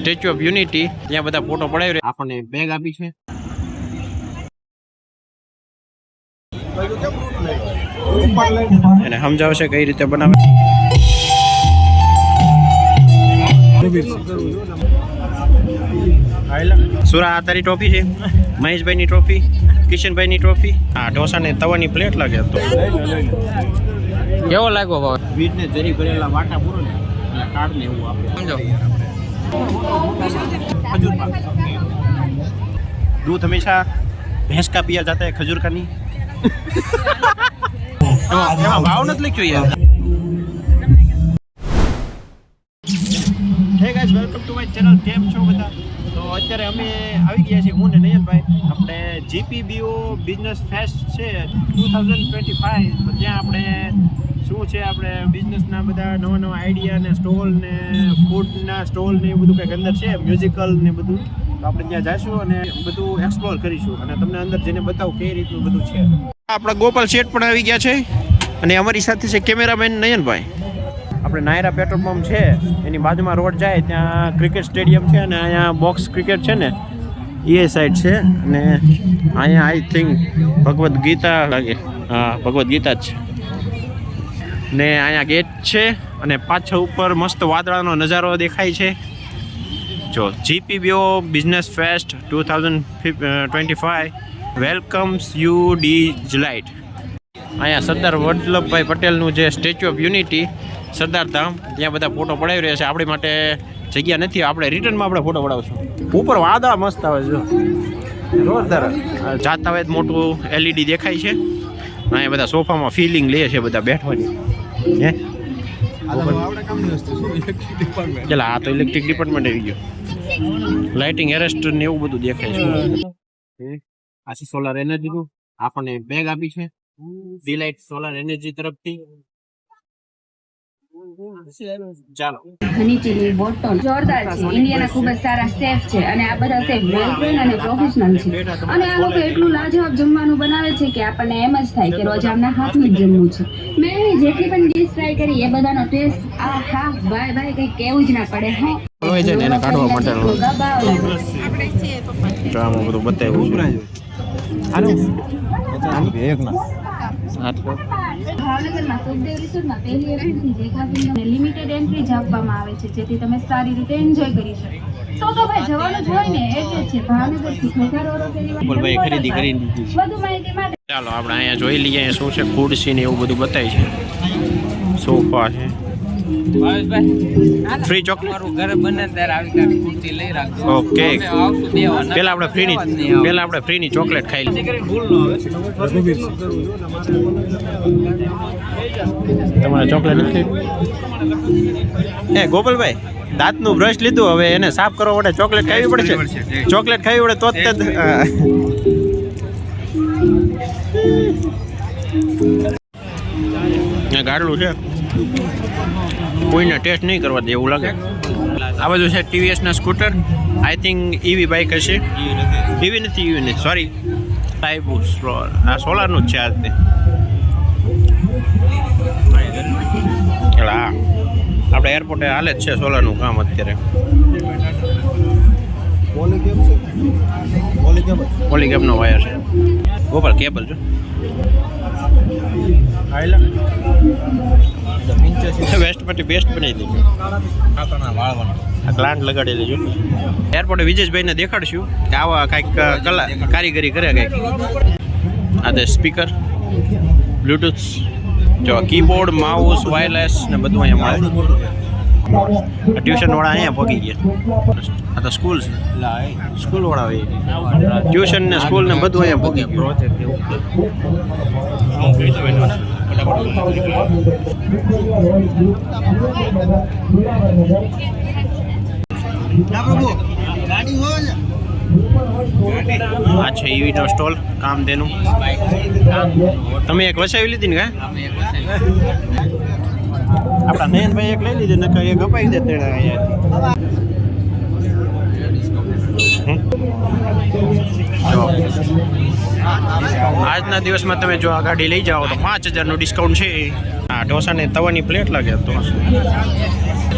Statue of unity ત્યાં બધા photo પડાવી રહ્યા. આપણને બેગ આપી છે. એને સમજાવશે કઈ રીતે બનાવે. સુરા આ તારી ટ્રોફી છે. મહેશભાઈની ટ્રોફી, કિશનભાઈની ટ્રોફી. હા, ઢોસા ને તવાની પ્લેટ લાગે તો કેવો લાગ્યો ભાવ? વીજ ને જરી કરેલા વાટા પૂરો ને કાર્ડ ને એવું આપે. સમજો खजूर पाक दूध हमेशा भैंस का पिया जाता है, खजूर का नहीं. भाव નથી લખ્યો યાર. હે guys, welcome to my channel. કેમ છો બધા? તો અત્યારે અમે આવી ગયા છીએ, હું ને નયનભાઈ. આપણે જીપીબીઓ બિઝનેસ ફેસ્ટ છે 2025. તો ત્યાં આપણે શું છે, આપણે બિઝનેસના બધા નવા નવા આઈડિયા ને સ્ટોલ ને ફૂડના સ્ટોલ ને એવું બધું કંઈક અંદર છે, મ્યુઝિકલ ને બધું. તો આપણે ત્યાં જઈશું અને બધું એક્સપ્લોર કરીશું અને તમને અંદર જઈને બતાવું કઈ રીતનું બધું છે. આપણા ગોપાલ શેઠ પણ આવી ગયા છે અને અમારી સાથે છે કેમેરામેન નયનભાઈ. આપણે નાયરા પેટ્રોલ પંપ છે એની બાજુમાં રોડ જાય ત્યાં ક્રિકેટ સ્ટેડિયમ છે અને અહીંયા બોક્સ ક્રિકેટ છે ને એ સાઈડ છે. અને અહીંયા આઈ થિંક ભગવદ્ ગીતા લાગે. હા, ભગવદ્ ગીતા જ છે. ને અહીંયા ગેટ છે અને પાછળ ઉપર મસ્ત વાદળાનો નજારો દેખાય છે. જો જીપીબીઓ બિઝનેસ ફેસ્ટ 2025 વેલકમ્સ યુ ડીજલાઇટ. અહીંયા સરદાર વલ્લભભાઈ પટેલનું જે સ્ટેચ્યુ ઓફ યુનિટી સરદાર ધામ, ત્યાં બધા ફોટો પડાવી રહ્યા છે. આપણી માટે જગ્યા નથી, આપણે રિટર્નમાં આપણે ફોટો પડાવશું. ઉપર વાદળા મસ્ત આવે છે, જોરદાર. જાતા હોય મોટું એલઈડી દેખાય છે. અહીંયા બધા સોફામાં ફિલિંગ લે છે બધા બેઠવાની. હે ચાલ, આ તો ઇલેક્ટ્રિક ડિપાર્ટમેન્ટ આવી ગયો. લાઇટિંગ એરેસ્ટર ને એવું બધું દેખાય છે. આ છે સોલાર એનર્જીનું. આપણને બેગ આપી છે ડીલાઇટ સોલાર એનર્જી તરફથી. ચાલો. હની ચીલી બોટલ જોરદાર છે. ઇન્ડિયાના ખૂબ જ સારા શેફ છે અને આ બધા શેફ વેલ ટ્રેન અને પ્રોફેશનલ છે. અને આ લોકો એટલું લાજવાબ જમવાનું બનાવે છે કે આપણને એમ જ થાય કે રોજ આમના હાથનું જ જમવું છે. મેં જેટલી પણ ડિશ ટ્રાય કરી એ બધાનો ટેસ્ટ આ હા ભાઈ ભાઈ કંઈ કેવું જ ના પડે. હા, હોય છે ને એને કાઢવા માટે આમાં બધું બતાવ્યું છે. ભાવનગરમાં સુખદેવ રિસોર્ટમાં પહેલી એપ્રિલથી જેખાબીનને લિમિટેડ એન્ટ્રી જ આપવામાં આવે છે, જેથી તમે સારી રીતે એન્જોય કરી શકો. તો ભાઈ જવાનું જ હોય ને એટલે છે ભાવનગરથી ખોખારોડ ખરીદી કરી દીધી. વધુ માહિતી માટે ચાલો આપણે અહીંયા જોઈ લઈએ શું છે. ફૂડ સીન એવું બધું બતાય છે. સોફા છે. ફ્રી ચોકલેટ ઘરે બને ત્યારે આવી કાંઈ કુર્તી લઈ રાખજો. ઓકે, પેલા આપણે ફ્રીની ચોકલેટ ખાઈ લઈએ. તમારે ચોકલેટ નથી? ગોપાલભાઈ, દાંતનું બ્રશ લીધું, હવે એને સાફ કરવા માટે ચોકલેટ ખાવી પડશે. ચોકલેટ ખાવી પડે તો જ ગાડલું છે. કોઈને ટેસ્ટ નહીં કરવા દે એવું લાગે. આ બધું છે ટીવીએસના scooter. I think EV bike હશે. ઈવી નથી, સોરી, ટાઈપ આ સોલારનું જ છે. આ રીતે હા, આપણે એરપોર્ટે હાલે જ છે સોલારનું કામ અત્યારે. પોલીકેબનો વાયર છે. ગોપાલ કેબલ જો વેસ્ટ પછી બેસ્ટ બનાવી દેજો. પ્લાન્ટ લગાડી દેજો. એરપોર્ટે વિજેશભાઈને દેખાડશું કે આવા કાંઈક કારીગરી કરે કંઈક. આ તે સ્પીકર, બ્લૂટૂથ, જો કીબોર્ડ, માઉસ, વાયરલેસ ને બધું અહીંયા મળે. ટ્યુશન વાળા અહીંયા પહોંચી ગયા. આ તો સ્કૂલ છે, સ્કૂલ વાળા હોય. ટ્યુશન ને સ્કૂલ ને બધું અહીંયા પહોંચી ગયું. આ છે ઈવીનો સ્ટોલ કામધેનું. તમે એક વસાવી લીધી ને? કા આપણા નયનભાઈ એક લઈ લીધી, નકર એક અપાઈ દે. આજના દિવસમાં તમે જો આ ગાડી લઈ જાઓ તો 5000નું ડિસ્કાઉન્ટ છે. હા, ઢોસા ને તવાની પ્લેટ લાગે તો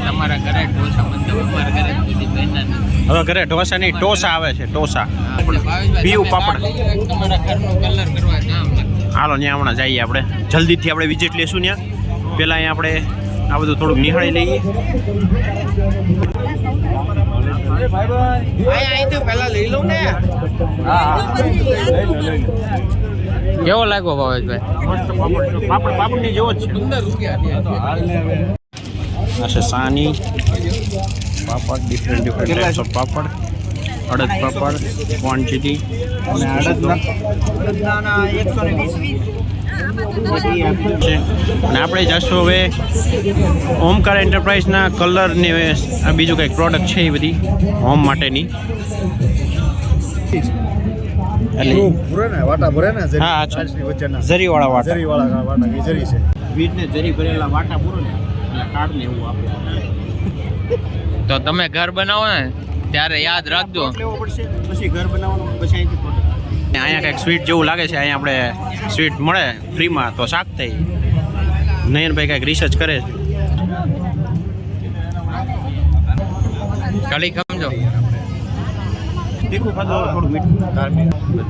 તમારા ઘરે ઢોસા બનતા હોય, અમારા ઘરે સુધી બન્યા નથી. હવે ઘરે ઢોસાની ટોસા આવે છે, ટોસા. ભાવેશભાઈ, બીયું તમે પાપડ. તમારા ઘરનો કલર કરવા જામ લાગે. હાલો ત્યાં હમણાં જઈએ આપણે, જલ્દીથી આપણે વિઝિટ લેશું ત્યાં. પહેલાં અહીંયા આપણે આ બધું થોડુંક નિહાળી લઈએ. કેવો લાગ્યો ભાવેશભાઈ? પાપડની જેવો જ છે. 15 રૂપિયા. આ છે સાની પાપડ, ડિફરન્ટ ટાઈપ્સ ઓફ પાપડ, અડદ પાપડ, ક્વોન્ટિટી અને આપણે જશું હવે ઓમકાર એન્ટરપ્રાઇઝના કલરની આ બીજું કંઈક પ્રોડક્ટ છે એ બધી હોમ માટેની. હા, અચ્છા. ઝરીવાળા વાટા, વીજને જરી ભરેલા વાટા પૂરો ને એટલે કાર્ડને એવું આપે. તો તમે ઘર બનાવો ને ત્યારે યાદ રાખજો. લેવો પડશે, પછી ઘર બનાવવાનું, પછી અહીંથી પ્રોડક્ટ. અહીંયા કંઈક સ્વીટ જેવું લાગે છે, અહીંયા આપણે સ્વીટ મળે ફ્રીમાં તો શાક થઈ. નયનભાઈ કંઈક રિસર્ચ કરે છે. કળી સમજો. તીખું ખાધું, થોડું મીઠું,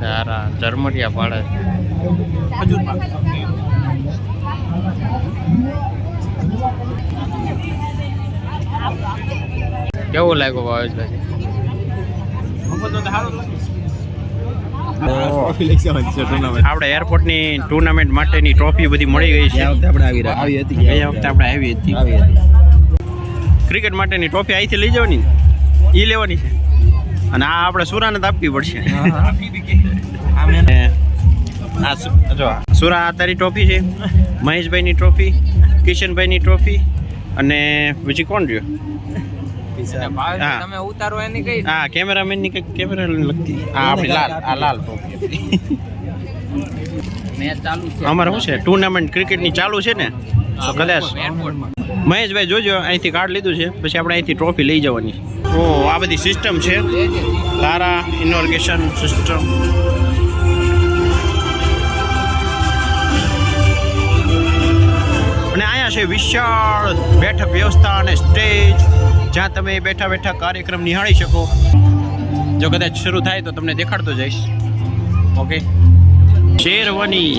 તારા ઝરમટિયા પાડે. ખજૂર પાક. કેવું લાગ્યું ભાવેશભાઈ? આપણે એરપોર્ટની ટુર્નામેન્ટ માટેની ટ્રોફી બધી મળી ગઈ છે. ગયા વખતે આપણે આવી હતી. ક્રિકેટ માટેની ટ્રોફી અહીંથી લઈ જવાની ને, એ લેવાની છે. અને આ આપણે સુરાને જ આપવી પડશે. આ જો સુરા આ તારી ટ્રોફી છે, મહેશભાઈની ટ્રોફી, કિશનભાઈની ટ્રોફી અને બીજી કોણ રહ્યો? ભાવેશભાઈ, તમે ઉતારો એની કઈ? હા, કેમેરામેનની કંઈક કેમેરા લગતી. આ આપણી લાલ ટ્રોફી. મેચ ચાલુ છે અમારે શું છે, ટુર્નામેન્ટ ક્રિકેટની ચાલુ છે ને, તો કદાચ મહેશભાઈ જોજો, અહીંથી કાર્ડ લીધું છે, પછી આપણે અહીંથી ટ્રોફી લઈ જવાની. ઓ આ બધી સિસ્ટમ છે, તારા ઇનોર્ગેશન સિસ્ટમ. અને અહીંયા છે વિશાળ બેઠક વ્યવસ્થા અને સ્ટેજ, જ્યાં તમે બેઠા બેઠા કાર્યક્રમ નિહાળી શકો. જો કદાચ શરૂ થાય તો તમને દેખાડતો જઈશ. ઓકે, શેરવાની.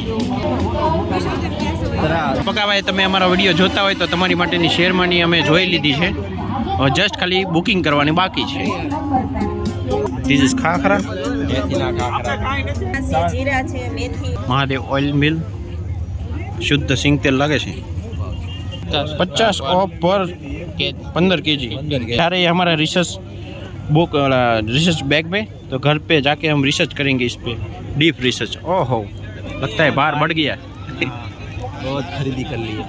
પકાભાઈ, તમે અમારો વિડીયો જોતા હોય તો તમારી માટેની શેરવાની અમે જોઈ લીધી છે, જસ્ટ ખાલી બુકિંગ કરવાની બાકી છે. This is Khakhra, Mahadev oil mill, શુદ્ધ સિંગ તેલ લાગે છે. 50 ઓફ પર 15 kg. सारे ये हमारा रिसर्च बुक रिसर्च बैग में, तो घर पे जाके हम रिसर्च करेंगे इस पे, डीप रिसर्च. ओहो, लगता है बाहर बढ़ गया. बहुत खरीदी कर ली है.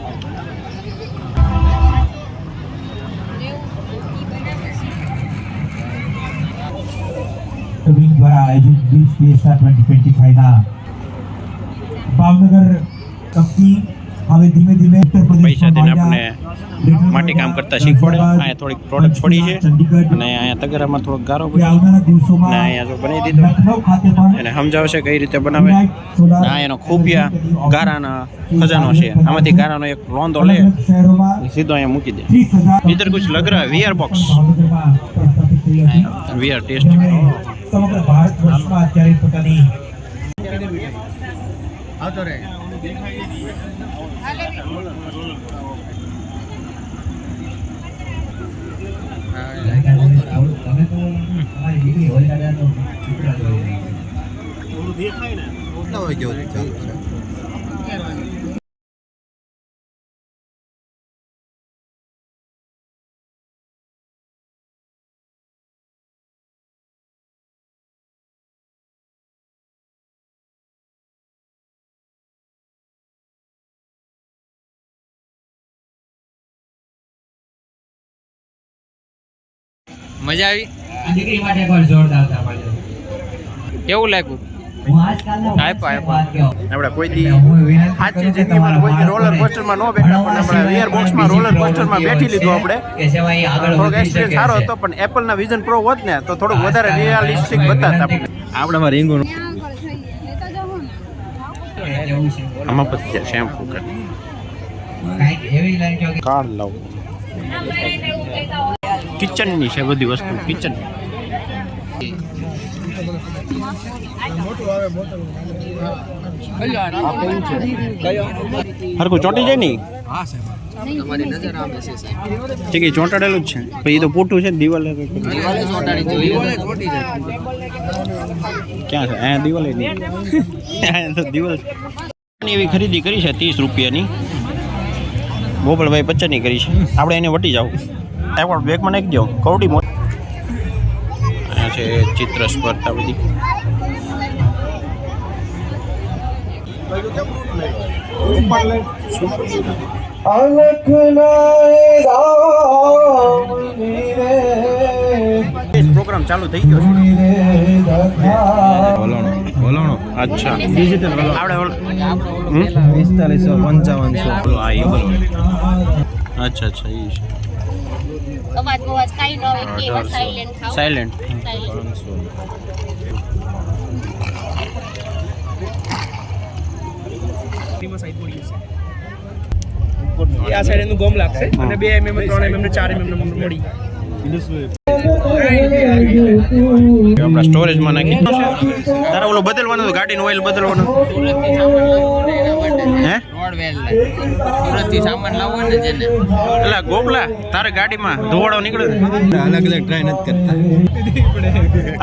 द्वारा आयोजित बीच फिएस्टा 2025 ના ભાવનગર કંપની હવે ધીમે ધીમે ઉત્તર પૈસા પ્રદેશમાં દઈને આપણે માટી કામ કરતા શીખવાડે. અહીંયા થોડીક પ્રોડક્ટ પડી છે અને અહીંયા તગરામાં થોડોક ગારો પડી આવનારા અને દિવસોમાં અહીંયા જો બનાવી દીધું. લખનઉ ખાતે પણ એને સમજાવશે કઈ રીતે બનાવે. આ એનો ખૂબિયા ગારાના ખજાનો છે. આમાંથી ગારાનો એક લોંદો લે, શહેરોમાં સીધો અહીંયા મૂકી દે. 30,000 इधर कुछ लग रहा है वीआर बॉक्स, ભાવનગરમાં પ્રસ્થાપિત થઈ હતી. VR testing. સમગ્ર ભારત વર્ષમાં અત્યારે પોતાની મજા આવી? દીકરી માટે પણ જોરદાર તાળી. કેવું લાગ્યું? હું આજકાલનો આપણે કોઈ દી સાચી જિંદગીમાં કોઈ દી રોલર કોસ્ટરમાં ન બેઠા, પણ આપણે વીઆર બોક્સમાં રોલર કોસ્ટરમાં બેઠી લીધું. આપણે થોડોક એક્સપિરિયન્સ સારો હતો, પણ એપલના વિઝન પ્રો હોત ને તો થોડુંક વધારે રિયાલિસ્ટિક બતાતા આપણે. આપણામાં રીંગું આમાં પછી શેમ્પુ કર કાર્ડ લાવું. કિચનની છે બધી વસ્તુ કિચન. હરકું ચોંટી જાય નહીં. છે કે ચોંટાડેલું જ છે પછી એ તો પોટું છે દિવાલે ક્યાં છે અહીંયા દિવાલે નહીં. અહીંયા તો દિવાલ એવી ખરીદી કરી છે 30 રૂપિયાની. ગોપાલભાઈ 50ની કરી છે. આપણે એને વટી જાવ એકવાર બેગમાં નાખી દો કવડી મોટી. આ છે ચિત્ર સ્પર્ધા બધી. પ્રોગ્રામ ચાલુ થઈ ગયો છે. અચ્છા ડિજિટલ આપણે 4555 આ એ બોલો. અચ્છા અચ્છા એ છે અવાજ કાઈ ન હોય કે સાયલેન્ટ થાવ સાયલેન્ટ. આ સાઈડ એનું ગોમ લાગશે અને 2 mm 3 mm 4 mm મળી આપણા સ્ટોરેજમાં નાખી દીધું છે. તારે ઓલો બદલવાનું ગાડીનું ઓઇલ બદલવાનું હે સુરતથી સામાન લાવવો ને જેને એટલે ગોપલા તારે ગાડીમાં ધોવાડો નીકળે અલગ અલગ ટ્રાય નથી કરતા.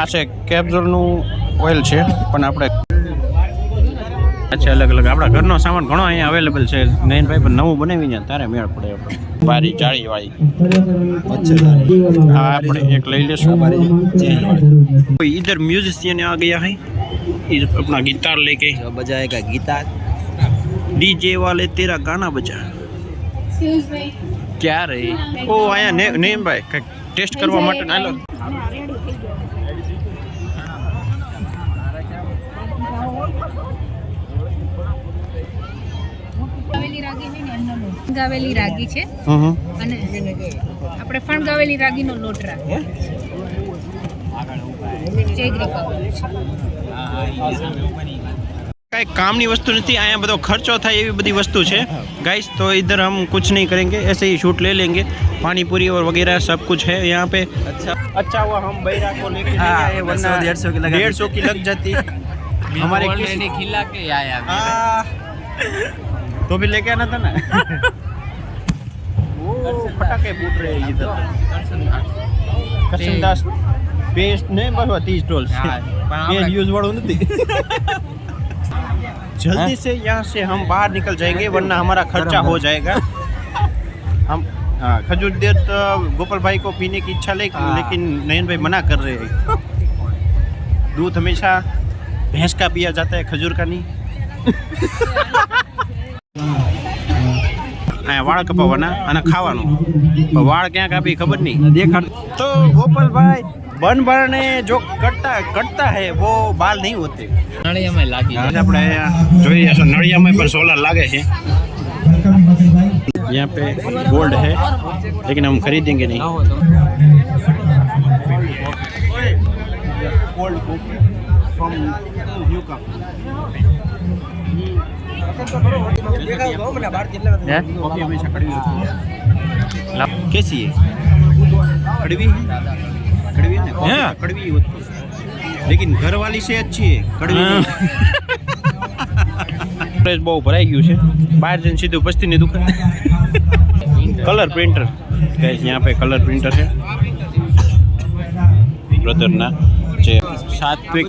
આ છે કેપ્ઝોલનું ઓઇલ છે પણ આપણે અચ્છા અલગ અલગ આપણા ઘરનો સામાન ઘણો અહીંયા અવેલેબલ છે. નયનભાઈ પણ નવું બનાવીને તારે મેળ પડે આપણે બારી જાળી વાળી. હા આપણે એક લઈ લેશું. इधर म्यूजिशियन आ गया है इधर अपना गिटार लेके બજાયેગા ગીતા डीजे वाले तेरा गाना बजा क्या रे ओ आया नेम भाई कई टेस्ट કરવા માટે ના લો. ગાવેલી રાગી છે અને આપણે ફણગાવેલી રાગીનો લોટ રાખીએ. ચેગરી પાવડર છે. કઈ કામની વસ્તુ નથી અહીંયા બધો ખર્ચો થાય એવી બધી વસ્તુ છે गाइस. तो इधर हम कुछ नहीं करेंगे ऐसे ही शूट ले लेंगे. पानी पूरी और वगैरह सब कुछ है यहाँ पे. अच्छा हुआ हम बैरा को लेके नहीं आए वरना 150 की लग जाती हमारे ऑलरेडी खिला के आया तो भी लेके आना था ना. वो फटाके फूट रहे हैं इधर. कसमदास पेस्ट नहीं बस 30 डॉलर ये यूज वालों नहीं. जल्दी से यहाँ से हम बाहर निकल जाएंगे वरना हमारा खर्चा हो जाएगा. हम खजूर देर तो गोपाल भाई को पीने की इच्छा लेकिन नयन भाई मना कर रहे हैं. दूध हमेशा भैंस का पिया जाता है खजूर का नहीं. વાળ કપાવવાના અને ખાવાનું. વાળ ક્યાં કાપી ખબર નહીં દેખાડ. તો ગોપાલભાઈ બન બને જો કટતા હે वो बाल नहीं होते. નળિયામાં લાગી આપણે જોઈએ છો નળિયામાં પણ સોલર લાગે છે. यहाँ पे गोल्ड है लेकिन हम खरीदेंगे नहीं. गोल्ड फ्रॉम न्यू का कॉफी हमेशा कड़वी होती है. कैसी है कड़वी है कड़वी है ना कड़वी होती है लेकिन घर वाली से अच्छी है कड़वी. પ્રેસ બહુ ભરાઈ ગયું છે બહાર જઈને સીધું પસ્તીની દુકાન. કલર પ્રિન્ટર ગાઈસ यहाँ पे कलर प्रिंटर है બ્રધરના જે સાત્વિક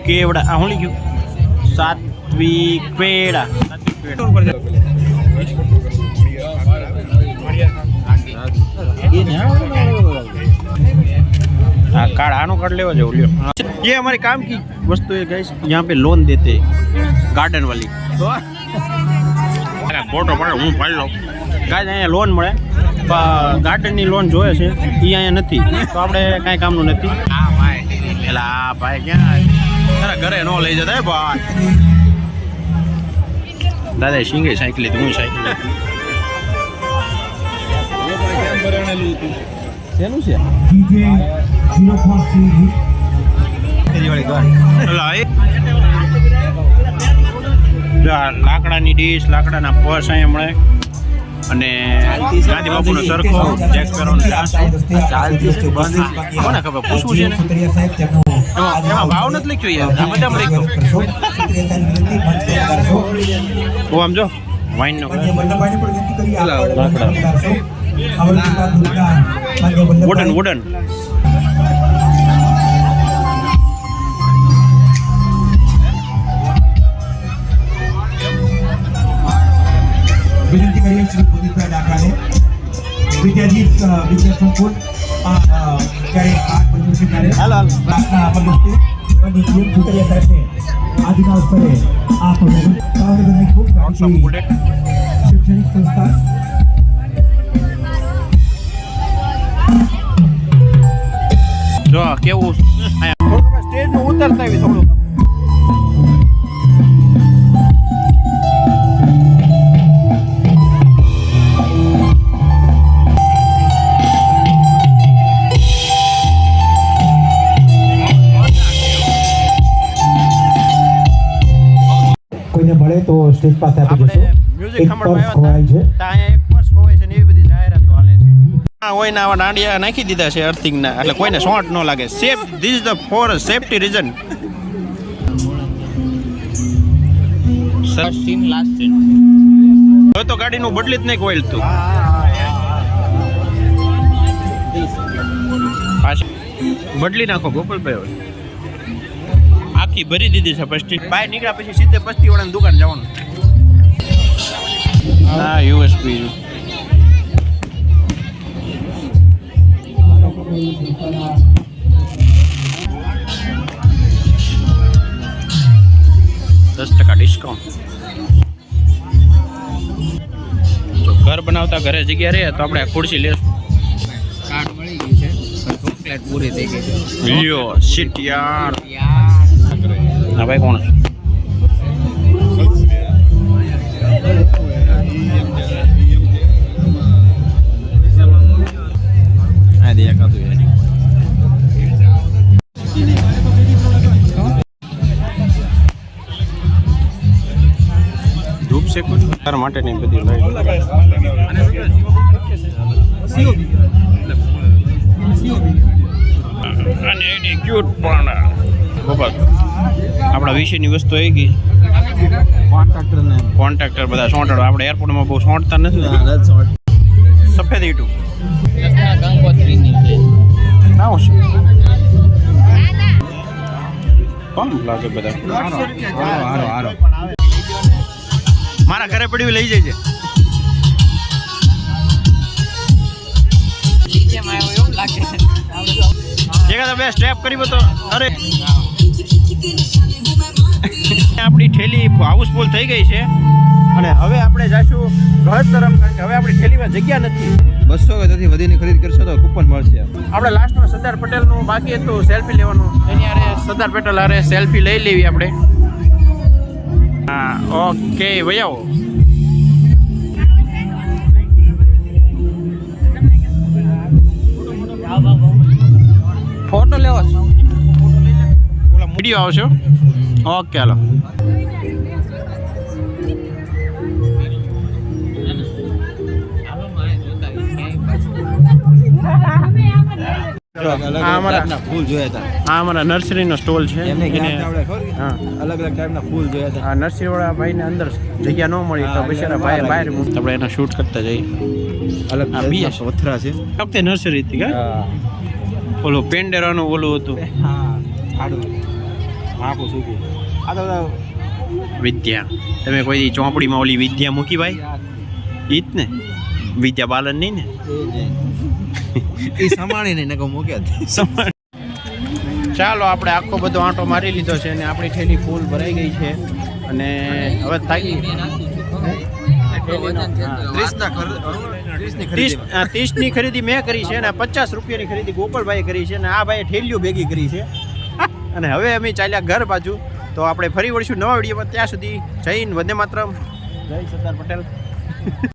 કેવડા આ હું લખ્યું સાત્વિક પેડા. हाँ कार्ड आनो कार्ड लेवा जाओ लियो. ये हमारे काम की वस्तु है गाइस. यहाँ पे लोन देते गार्डन वाली फोटो पड़े हूँ पाड़ी लो गाइस. અહીંયા લોન મળે ગાર્ડનની લોન જોઈએ છે એ અહીંયા નથી તો આપણે કાંઈ કામનું નથી. એટલે આ ભાઈ ક્યાં તારા ઘરે ન લઈ જતા હે ભાઈ. દાદા સિંગે સાયકલ લીધી હું સાયકલ શેનું છે લાકડાની ડીશ લાકડાના પર્સ અહીંયા મળે. અને ગાંધી બાપુનો સરખો જેક સ્પેરોનો લાસ્ટ કોને ખબર પૂછવું છે ને એમાં ભાવ નથી લખ્યો યાર આ બધામાં લખ્યો ઓ આમ જો વાઇનનો વુડન વિનંતી કરીએ શ્રી પુનિતભાઈ ડાકાને વિદ્યાજી વિદ્યા સંકુલ જ્યારે 8 બજે છે ત્યારે ક્લાસના પ્રવૃત્તિ બની ટીમ ભૂતરિયા સાહેબને આજના અવસરે આ ભાવનગરની ખૂબ જાણીતી શૈક્ષણિક સંસ્થા જો કેવું સ્ટેજમાં ઉતરતા આવી થોડું કોઈને મળે તો સ્ટેજ પાસે આપી દેશો મ્યુઝિક એક ખમણમાં પર્સ ખોવાય છે ત્યાં એક વર્ષ ખોવાય છે ને એવી બધી જાહેરાતો હાલે છે હા હોય ને આવા દાંડિયા નાખી દીધા છે અર્થિંગના એટલે કોઈને શોર્ટ ન લાગે safe this is the for safety reason first scene last scene હવે તો ગાડીનું બદલી જ નહીં કોઈલ તું પાછી બદલી નાખો ગોપાલભાઈ આખી ભરી દીધી છે પછી બહાર નીકળ્યા પછી સીધે પસ્તી વાળાની દુકાન જવાનું હા યુએસપી %10 ડિસ્કાઉન્ટ જો ઘર બનાવતા ઘરે જગ્યા રહે તો આપણે આ ખુરશી લેશું કાર્ડ મળી ગયું છે પણ ચોકલેટ પૂરી થઈ ગઈ છે લ્યો શિટ યાર હા ભાઈ કોણ આ દે કાતું ધૂપ શેકું તારા માટેની બધી લાઈટ અને એની ક્યુટ પણ ગોપાલ આપણા વિશેની વસ્તુ આવી ગઈ કોન્ટ્રાક્ટર બધા સોંટાડો આપણે એરપોર્ટમાં બહુ સોંટતા નથી સફેદ ઈટું ગંગોત્રીની છે આવું છે પંપ લાગે બધા મારા ઘરે પડ્યું લઈ જાય છે એકાદા બે સ્ટેપ કરી તો અરે આપણી ઠેલી હાઉસફુલ થઈ ગઈ છે અને હવે આપણે જઈશું ઘર તરફ કારણ કે હવે આપણી ઠેલીમાં જગ્યા નથી 200 થી વધીની ખરીદ કરશો તો કૂપન મળશે આપણે લાસ્ટમાં સરદાર પટેલનું બાકી હતું સેલ્ફી લેવાનું એની હારે સરદાર પટેલ હારે સેલ્ફી લઈ લેવી આપણે હા ઓકે ભાઈ આવો ફોટો લેવો છે ઓલા વિડીયો આવશે ઓકે હાલો ફૂલ જોયા હતા આ અમારા નર્સરીનો સ્ટોલ છે એમને એને હા અલગ અલગ ટાઈપના ફૂલ જોયા હતા આ નર્સરીવાળા ભાઈને અંદર જગ્યા ન મળી તો બિચારા ભાઈ બહાર આપણે એના શૂટ કરતા જઈએ અલગ આ બી પથરા છે આ વખતે નર્સરી હતી કા ઓલું પેન્ડેરાનું ઓલું હતું આડું આખું સૂકું આ તો વિદ્યા તમે કોઈ દી ચોપડીમાં ઓલી વિદ્યા મૂકી ભાઈ ઈ જ ને વિદ્યા બાલન નહીં ને એ સમાણી નહીં નકો મૂક્યા ચાલો આપણે આખો બધો આંટો મારી લીધો છે અને આપણી ઠેલી ફૂલ ભરાઈ ગઈ છે અને હવે થાકી 30ની ખરીદી મેં કરી છે અને 50 રૂપિયાની ખરીદી ગોપાલભાઈ કરી છે અને આ ભાઈ ઠેલીઓ ભેગી કરી છે અને હવે અમે ચાલ્યા ઘર બાજુ તો આપણે ફરી વળીશું નવા વિડીયોમાં ત્યાં સુધી જય હિન્દ વંદે માતરમ જય સરદાર પટેલ